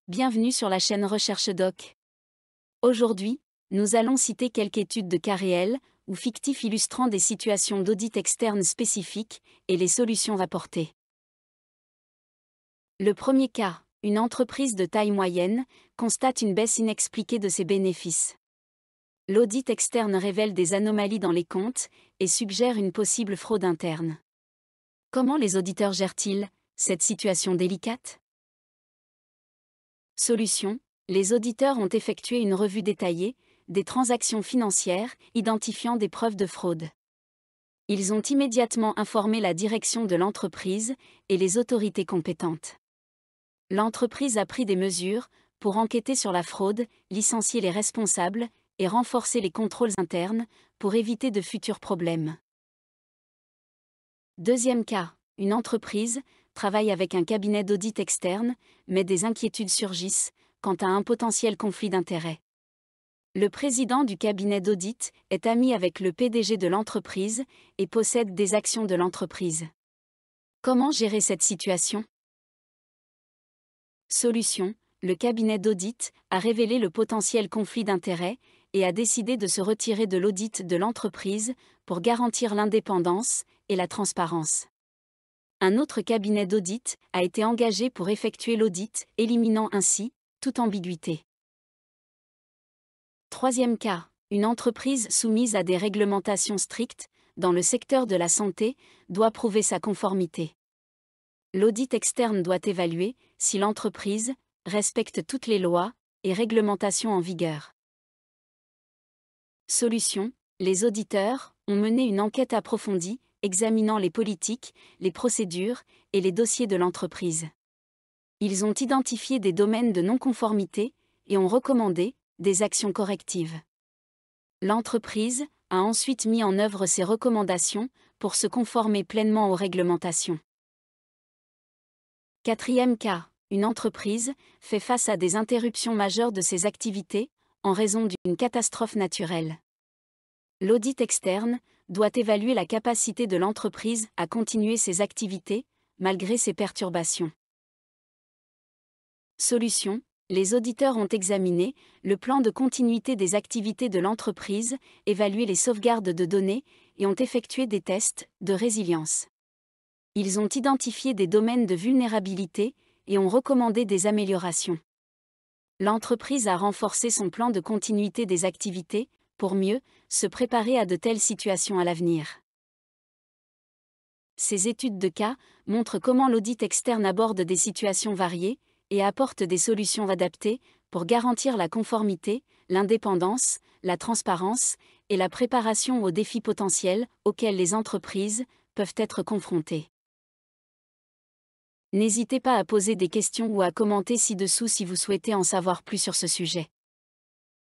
Bienvenue sur la chaîne Recherche Doc. Aujourd'hui, nous allons citer quelques études de cas réels ou fictifs illustrant des situations d'audit externe spécifiques et les solutions apportées. Le premier cas, une entreprise de taille moyenne constate une baisse inexpliquée de ses bénéfices. L'audit externe révèle des anomalies dans les comptes et suggère une possible fraude interne. Comment les auditeurs gèrent-ils cette situation délicate ? Solution : les auditeurs ont effectué une revue détaillée des transactions financières, identifiant des preuves de fraude. Ils ont immédiatement informé la direction de l'entreprise et les autorités compétentes. L'entreprise a pris des mesures pour enquêter sur la fraude, licencier les responsables et renforcer les contrôles internes pour éviter de futurs problèmes. Deuxième cas, une entreprise travaille avec un cabinet d'audit externe, mais des inquiétudes surgissent quant à un potentiel conflit d'intérêts. Le président du cabinet d'audit est ami avec le PDG de l'entreprise et possède des actions de l'entreprise. Comment gérer cette situation ? Solution : le cabinet d'audit a révélé le potentiel conflit d'intérêts et a décidé de se retirer de l'audit de l'entreprise pour garantir l'indépendance et la transparence. Un autre cabinet d'audit a été engagé pour effectuer l'audit, éliminant ainsi toute ambiguïté. Troisième cas, une entreprise soumise à des réglementations strictes dans le secteur de la santé doit prouver sa conformité. L'audit externe doit évaluer si l'entreprise respecte toutes les lois et réglementations en vigueur. Solution : les auditeurs ont mené une enquête approfondie examinant les politiques, les procédures et les dossiers de l'entreprise. Ils ont identifié des domaines de non-conformité et ont recommandé des actions correctives. L'entreprise a ensuite mis en œuvre ces recommandations pour se conformer pleinement aux réglementations. Quatrième cas, une entreprise fait face à des interruptions majeures de ses activités en raison d'une catastrophe naturelle. L'audit externe doit évaluer la capacité de l'entreprise à continuer ses activités, malgré ces perturbations. Solution : les auditeurs ont examiné le plan de continuité des activités de l'entreprise, évalué les sauvegardes de données et ont effectué des tests de résilience. Ils ont identifié des domaines de vulnérabilité et ont recommandé des améliorations. L'entreprise a renforcé son plan de continuité des activités pour mieux se préparer à de telles situations à l'avenir. Ces études de cas montrent comment l'audit externe aborde des situations variées et apporte des solutions adaptées pour garantir la conformité, l'indépendance, la transparence et la préparation aux défis potentiels auxquels les entreprises peuvent être confrontées. N'hésitez pas à poser des questions ou à commenter ci-dessous si vous souhaitez en savoir plus sur ce sujet.